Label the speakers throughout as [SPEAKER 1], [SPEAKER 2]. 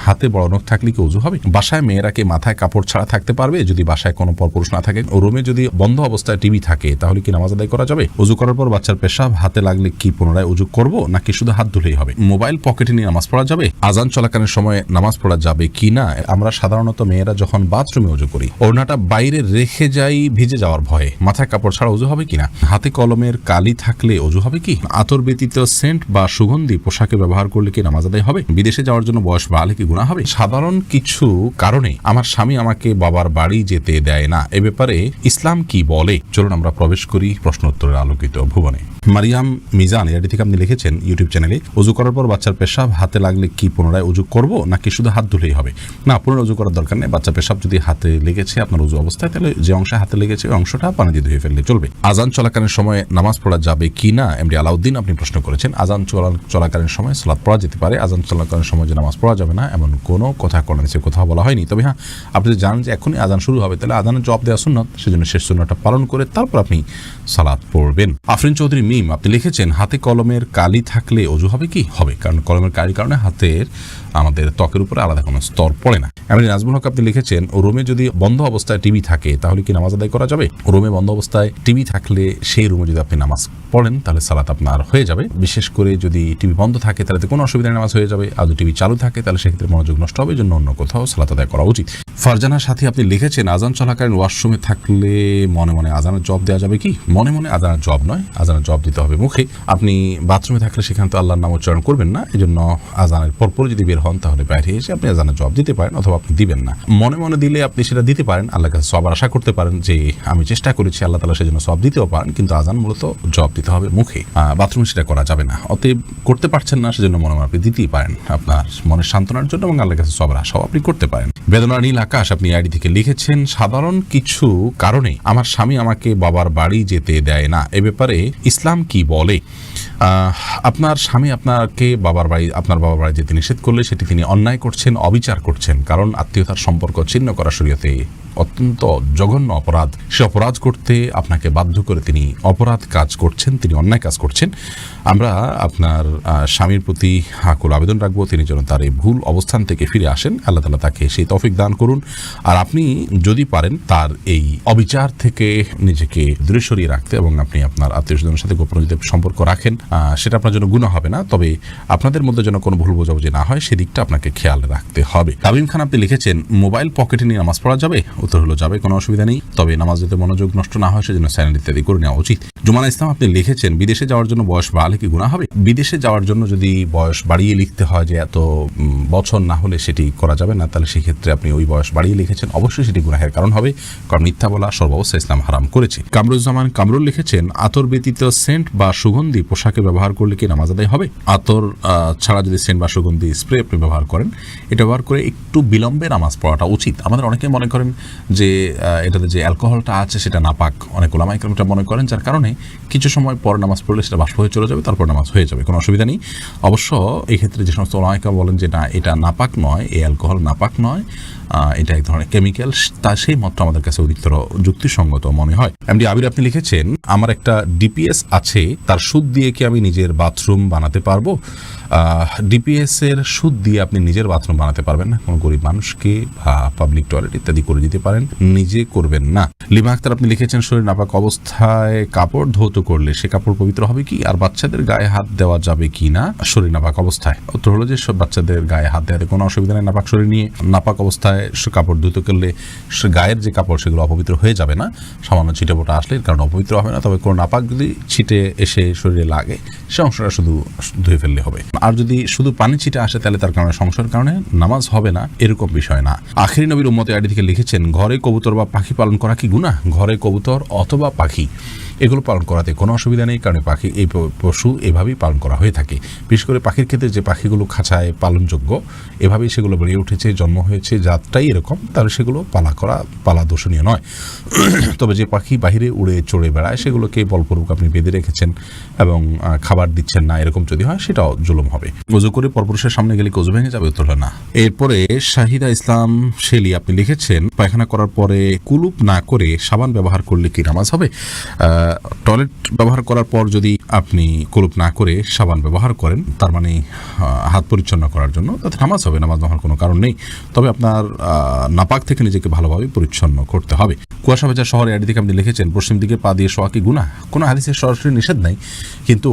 [SPEAKER 1] হাতে বড় নখ থাকলে কি ওযু হবে? বাসায় মেয়েরা কি মাথায় কাপড় ছাড়া থাকতে পারবে যদি বাসায় কোনো পরপুরুষ না থাকে? রুমে যদি বন্ধ অবস্থায় টিভি থাকে তাহলে কি নামাজ আদায় করা যাবে? ওযু করার পর বাচ্চার পেশাব হাতে লাগলে কি পুনরায় ওযু করব নাকি শুধু হাত ধুলেই হবে? মোবাইল পকেটে নিয়ে নামাজ পড়া যাবে? আজান চলাকালীন সময় নামাজ পড়া যাবে কি না? আমরা সাধারণত মেয়েরা যখন বাথরুমে ওযু করি ওড়নাটা বাইরে রেখে যাই ভিজে যাওয়ার ভয়ে, মাথায় কাপড় ছাড়া ওযু হবে কিনা? হাতে কলমের কালি থাকলে ওযু হবে কি? আতর ব্যতীত সেন্ট বা সুগন্ধি পোশাকে ব্যবহার করলে কি নামাজ আদায় হবে? বিদেশে যাওয়ার জন্য বয়স বাড়ালে কি গুনাহ হবে? সাধারণ কিছু কারণে আমার স্বামী আমাকে বাবার বাড়ি যেতে দেয় না, এ ব্যাপারে ইসলাম কি বলে? চলুন আমরা প্রবেশ করি প্রশ্ন উত্তরের আলোকিত ভুবনে। মারিয়াম মিজান এটি থেকে আপনি লিখেছেন ইউটিউব চ্যানেলে, ওযু করার পর বাচ্চার পেশাব হাতে লাগলে কি পুনরায় ওযু করব নাকি শুধু হাত ধুলেই হবে? না, পুনরায় ওযু করার দরকার নেই। বাচ্চা পেশাব যদি হাতে লেগেছে আপনার ওযু অবস্থায়, তাহলে যে অংশে হাতে লেগেছে ওই অংশটা পানি দিয়ে ধুয়ে ফেললে চলবে। আজান চলাকালীন সময় নামাজ পড়া যাবে কি না এমডি আলাউদ্দিন আপনি প্রশ্ন করেছেন। আজান চলাকালীন সময় সালাত পড়া যেতে পারে, আজান চলাকালীন সময় যে নামাজ পড়া যাবে না এমন কোনো কথা কোরআনে কোথাও বলা হয়নি। তবে হ্যাঁ, আপনি যদি জানেন যে এখনই আজান শুরু হবে তাহলে আজানের জবাব দেওয়া সুন্নত, সেজন্য শেষ সুন্নতটা পালন করে তারপর আপনি সালাত পড়বেন। আফরিন চৌধুরী মিম আপনি লিখেছেন, হাতে কলমের কালি থাকলে ওযু হবে কি? হবে, কারণ কলমের কালির কারণে হাতের আমাদের ত্বকের উপরে আলাদা কোনো স্তর পড়ে না। এমনি নাজমুল হক আপনি লিখেছেন, রুমে যদি বন্ধ অবস্থায় টিভি থাকে তাহলে কি নামাজ আদায় করা যাবে? রুমে বন্ধ অবস্থায় টিভি থাকলে সেই রুমে যদি আপনি নামাজ পড়েন তাহলে সালাত আপনার হয়ে যাবে। বিশেষ করে যদি টিভি বন্ধ থাকে তাহলে কোনো অসুবিধা নামাজ হয়ে যাবে, আর যদি টিভি চালু থাকে তাহলে সেক্ষেত্রে মনোযোগ নষ্ট হবে, জন্য অন্য কোথাও সালাত আদায় করা উচিত। ফারজানার সাথে আপনি লিখেছেন, আজান চলাকালীন ওয়াশরুমে থাকলে মনে মনে আজানের জবাব দেওয়া যাবে কি? মনে মনে আজানের জবাব নয়, আজানের জবাব দিতে হবে মুখে। আপনি বাথরুমে থাকলে সেখানে তো আল্লাহর নাম উচ্চারণ করবেন না, এই জন্য আজানের পরপর যদি বের হন তাহলে বাইরে এসে আপনি আজানের জবাব দিতে পারেন, অথবা আপনি দিবেন না। মনে মনে দিলে আপনি সেটা দিতে পারেন, আল্লাহর কাছে সওয়াব আশা করতে পারেন যে আমি চেষ্টা করেছি, আল্লাহ তাআলা সেজন্য সওয়াব দিতেও পারেন, কিন্তু আজান মূলত জবাব দিতে হবে মুখে, বাথরুমে সেটা করা যাবে না। অতএব করতে পারছেন না সেজন্য মনে মনে আপনি দিতেই পারেন আপনার মনের সান্ত্বনার জন্য, এবং আল্লাহর কাছে সওয়াবের আশাও আপনি করতে পারেন। বেদনা নীল আকাশ আপনি আইডি থেকে লিখেছেন, সাধারণ কিছু কারণে আমার স্বামী আমাকে বাবার বাড়ি যেতে দেয় না, এ ব্যাপারে ইসলাম কি বলে? আপনার স্বামী আপনার বাবার বাড়ি যেতে নিষেধ করলে সেটি তিনি অন্যায় করছেন, অবিচার করছেন, কারণ আত্মীয়তার সম্পর্ক ছিন্ন করা শরীয়তে অত্যন্ত জঘন্য অপরাধ। সে অপরাধ করতে আপনাকে বাধ্য করে তিনি অপরাধ কাজ করছেন, তিনি অন্যায় কাজ করছেন। আমরা আপনার স্বামীর প্রতি আকুল আবেদন রাখবো তিনি যেন তার এই ভুল অবস্থান থেকে ফিরে আসেন, আল্লাহ তাআলা তাকে সেই তৌফিক দান করুন। আর আপনি যদি পারেন তার এই অবিচার থেকে নিজেকে দূরে সরিয়ে রাখতে, এবং আপনি আপনার আত্মীয় স্বজনের সাথে গোপন যদি সম্পর্ক রাখেন সেটা আপনার জন্য গুনাহ হবে না, তবে আপনাদের মধ্যে যেন কোনো ভুল বোঝাবুঝি না হয় সেদিকটা আপনাকে খেয়াল রাখতে হবে। তামিম খান আপনি লিখেছেন, মোবাইল পকেটে নিয়ে নামাজ পড়া যাবে? উত্তর হলো যাবে, কোনো অসুবিধা নেই, তবে নামাজ যাতে মনোযোগ নষ্ট না হয় সেজন্য সাইলেন্ট ইত্যাদি করে নেওয়া উচিত। জুমানা ইসলাম আপনি লিখেছেন, বিদেশে যাওয়ার জন্য বয়স বাড়ালে কি গুনাহ হবে? বিদেশে যাওয়ার জন্য যদি বয়স বাড়িয়ে লিখতে হয় যে এত বছর না হলে সেটি করা যাবে না, তাহলে সেক্ষেত্রে আপনি ওই বয়স বাড়িয়ে লিখেছেন, অবশ্যই সেটি গুনাহের কারণ হবে, কারণ মিথ্যা বলা সর্বাবস্থা ইসলাম হারাম করেছে। কামরুজ্জামান কামরুল লিখেছেন, আতর ব্যতীত সেন্ট বা সুগন্ধি পোশাকে ব্যবহার করলে কি নামাজ আদায় হবে? আতর ছাড়া যদি সেন্ট বা সুগন্ধি স্প্রে আপনি ব্যবহার করেন, এটা ব্যবহার করে একটু বিলম্বে নামাজ পড়াটা উচিত। আমাদের অনেকে মনে করেন যে এটাতে যে অ্যালকোহলটা আছে সেটা নাপাক, অনেক ওলামায়ে কেরাম এটা মনে করেন, যার কারণে কিছু সময় পরে নামাজ পড়লে সেটা বাষ্প হয়ে চলে যাবে, তারপর নামাজ হয়ে যাবে, কোনো অসুবিধা নেই। অবশ্য এই ক্ষেত্রে যে সমস্ত ওলামায়ে কেরাম বলেন যে না এটা নাপাক নয়, এই অ্যালকোহল নাপাক নয়, এটা এক ধরনের কেমিক্যাল, তা সেই মতটা আমাদের কাছে অধিকতর যুক্তিসঙ্গত মনে হয়। এমডি আবির আপনি লিখেছেন, আমার একটা ডিপিএস আছে, তার সুদ দিয়ে কি আমি নিজের বাথরুম বানাতে পারবো? ডিপিএস এর সুদ দিয়ে আপনি নিজের বাথরুম বানাতে পারবেন না, কোনো গরিব মানুষকে বা পাবলিক টয়লেট ইত্যাদি করে দিতে পারেন, নিজে করবেন না। লিমা আক্তার আপনি লিখেছেন, শরীর নাপাক অবস্থায় কাপড় ধৌত করলে সে কাপড় পবিত্র হবে কি? আর বাচ্চাদের গায়ে হাত দেওয়া যাবে কি না শরীর নাপাক অবস্থায়? উত্তর হলো যে সব বাচ্চাদের গায়ে হাত দেওয়াতে কোনো অসুবিধা নেই নাপাক শরীর নিয়ে। নাপাক অবস্থায় কাপড় ধৌত করলে গায়ের যে কাপড় সেগুলো অপবিত্র হয়ে যাবে না, সামান্য ছিটে ফোটা আসলে এর কারণে অপবিত্র হবে না, তবে কোনো নাপাক যদি ছিটে এসে শরীরে লাগে সে অংশটা শুধু ধুয়ে ফেললে হবে। আর যদি শুধু পানি ছিটে আসে তাহলে তার কারণে সংশয়ের কারণে নামাজ হবে না, এরকম বিষয় না। আখিরি নবীর উম্মতে আইডি থেকে লিখেছেন, ঘরে কবুতর বা পাখি পালন করা কি গুনাহ? ঘরে কবুতর অথবা পাখি এগুলো পালন করাতে কোনো অসুবিধা নেই, কারণ পাখি এই পশু এভাবেই পালন করা হয়ে থাকে। বিশেষ করে পাখির ক্ষেত্রে যে পাখিগুলো খাঁচায় পালনযোগ্য, এভাবেই সেগুলো বেড়ে উঠেছে, জন্ম হয়েছে, জাতটাই এরকম, তাহলে সেগুলো পালা দোষণীয় নয়। তবে যে পাখি বাহিরে উড়ে চড়ে বেড়ায় সেগুলোকে বলপূর্বক আপনি বেঁধে রেখেছেন এবং খাবার দিচ্ছেন না, এরকম যদি হয় সেটাও জুলুম হবে। ওযু করে পরপুরুষের সামনে গেলে ওযু ভেঙে যাবে? উত্তর না। এরপরে শাহিদা ইসলাম শেলি আপনি লিখেছেন, পায়খানা করার পরে কুলুপ না করে সাবান ব্যবহার করলে কি নামাজ হবে? টয়লেট ব্যবহার করার পর যদি আপনি কুলুপ না করে সাবান ব্যবহার করেন, তার মানে হাত পরিচ্ছন্ন করার জন্য, তাতে নামাজ হবে, নামাজ না হওয়ার কোনো কারণ নেই। তবে আপনার নাপাক থেকে নিজেকে ভালোভাবে পরিচ্ছন্ন করতে হবে। কুয়াশা ভেজা শহরে এর দিকে আপনি লিখেছেন, পশ্চিম দিকে পা দিয়ে শোয়া কি গুনাহ? কোনো হাদিসের সরাসরি নিষেধ নাই, কিন্তু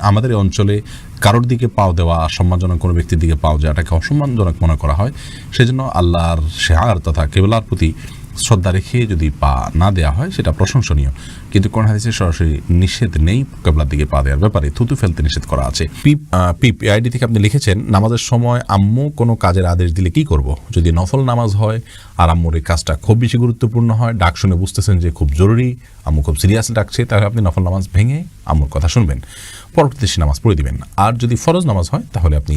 [SPEAKER 1] আমাদের এই অঞ্চলে কারোর দিকে পাও দেওয়া, সম্মানজনক কোনো ব্যক্তির দিকে পাও যাটাকে অসম্মানজনক মনে করা হয়, সেজন্য আল্লাহর শেয়ার তথা কেবলার প্রতি শ্রদ্ধা রেখে যদি পা না দেওয়া হয় সেটা প্রশংসনীয়, কিন্তু কোন হাদিসে সরাসরি নিষেধ নেই কেবলার দিকে পা দেওয়ার ব্যাপারে। থুতু ফেলতে নিষেধ করা আছে। পিপ আইডি থেকে আপনি লিখেছেন, নামাজের সময় আম্মু কোনো কাজের আদেশ দিলে কি করব? যদি নফল নামাজ হয় আর আম্মুর এই কাজটা খুব বেশি গুরুত্বপূর্ণ হয়, ডাক শুনে বুঝতেছেন যে খুব জরুরি, আম্মু খুব সিরিয়াসলি ডাকছে, তাহলে আপনি নফল নামাজ ভেঙে আম্মুর কথা শুনবেন, পরবর্তীতে সে নামাজ পড়ে দিবেন। আর যদি ফরজ নামাজ হয় তাহলে আপনি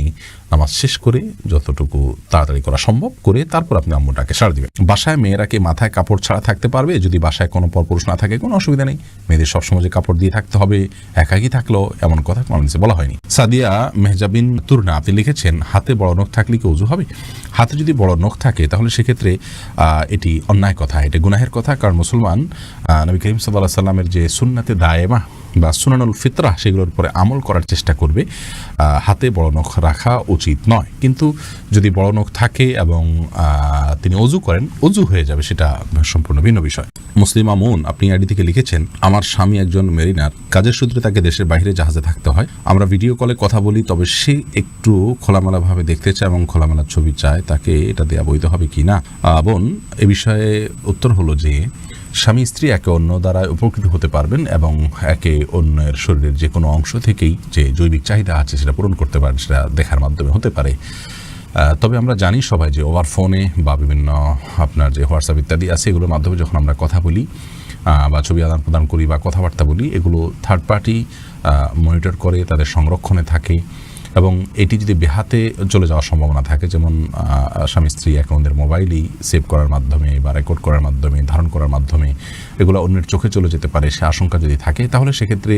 [SPEAKER 1] নামাজ শেষ করে যতটুকু তাড়াতাড়ি করা সম্ভব করে তারপর আপনি আম্মুটাকে সাড়া দিবেন। বাসায় মেয়েরা কি মাথায় কাপড় ছাড়া থাকতে পারবে? যদি বাসায় কোনো পরপুরুষ না থাকে কোনো অসুবিধা নেই, মেয়েদের সবসময় যে কাপড় দিয়ে থাকতে হবে, একাকি থাকলেও এমন কথা কোনো নিচে বলা হয়নি। সাদিয়া মেহজাবিন তুরনা আপনি লিখেছেন, হাতে বড় নখ থাকলে কি ওযু হবে? হাতে যদি বড় নখ থাকে তাহলে সেক্ষেত্রে এটি অন্যায় কথা, এটি গুনাহের কথা। কারণ মুসলমান নবী করিম সাল্লাল্লাহু আলাইহি ওয়াসাল্লামের যে সুন্নাতে দায়েমা বা সুনানুল ফিতরাহ সেগুলোর উপরে আমল করার চেষ্টা করবে। হাতে বড় নখ রাখা উচিত নয়, কিন্তু যদি বড় নখ থাকে এবং তিনি অজু করেন, অজু হয়ে যাবে, সেটা সম্পূর্ণ ভিন্ন বিষয়। মুসলিম আমুন আপনি আইডি থেকে লিখেছেন, আমার স্বামী একজন মেরিনার, কাজের সূত্রে তাকে দেশের বাইরে জাহাজে থাকতে হয়। আমরা ভিডিও কলে কথা বলি, তবে সে একটু খোলামেলাভাবে দেখতে চায় এবং খোলামেলা ছবি চায়, তাকে এটা দেওয়া বৈধ হবে কি না? বোন, এ বিষয়ে উত্তর হলো যে স্বামী স্ত্রী একে অন্য দ্বারা উপকৃত হতে পারবেন এবং একে অন্যের শরীরের যে কোনো অংশ থেকেই যে জৈবিক চাহিদা আছে সেটা পূরণ করতে পারেন, সেটা দেখার মাধ্যমে হতে পারে। তবে আমরা জানি সবাই যে ওভার ফোনে বা বিভিন্ন আপনার যে হোয়াটসঅ্যাপ ইত্যাদি আছে এগুলোর মাধ্যমে যখন আমরা কথা বলি বা ছবি আদান প্রদান করি বা কথাবার্তা বলি, এগুলো থার্ড পার্টি মনিটর করে, তাদের সংরক্ষণে থাকে এবং এটি যদি বেহাতে চলে যাওয়ার সম্ভাবনা থাকে, যেমন স্বামী স্ত্রী একে অন্যের মোবাইলই সেভ করার মাধ্যমে বা রেকর্ড করার মাধ্যমে, ধারণ করার মাধ্যমে এগুলো অন্যের চোখে চলে যেতে পারে, সে আশঙ্কা যদি থাকে, তাহলে সেক্ষেত্রে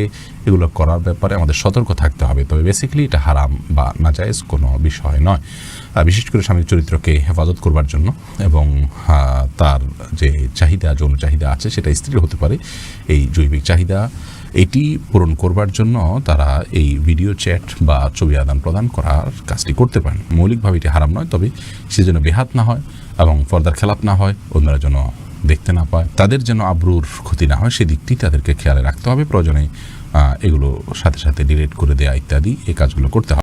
[SPEAKER 1] এগুলো করার ব্যাপারে আমাদের সতর্ক থাকতে হবে। তবে বেসিক্যালি এটা হারাম বা নাজায়েজ কোনো বিষয় নয়, বিশেষ করে স্বামীর চরিত্রকে হেফাজত করবার জন্য এবং তার যে চাহিদা, যৌন চাহিদা আছে সেটা স্ত্রীর হতে পারে, এই জৈবিক চাহিদা এটি পূরণ করবার জন্য তারা এই ভিডিও চ্যাট বা ছবি আদান প্রদান করার কাজটি করতে পারেন। মৌলিকভাবে এটি হারাম নয়, তবে সেজন্য বেহাত না হয় এবং পর্দার খেলাপ না হয়, অন্যরা যেন দেখতে না পায়, তাদের যেন আব্রুর ক্ষতি না হয়, সেদিকটি তাদেরকে খেয়ালে রাখতে হবে। প্রয়োজনে এগুলো সাথে সাথে ডিলিট করে দেয়া ইত্যাদি এই কাজগুলো করতে হবে।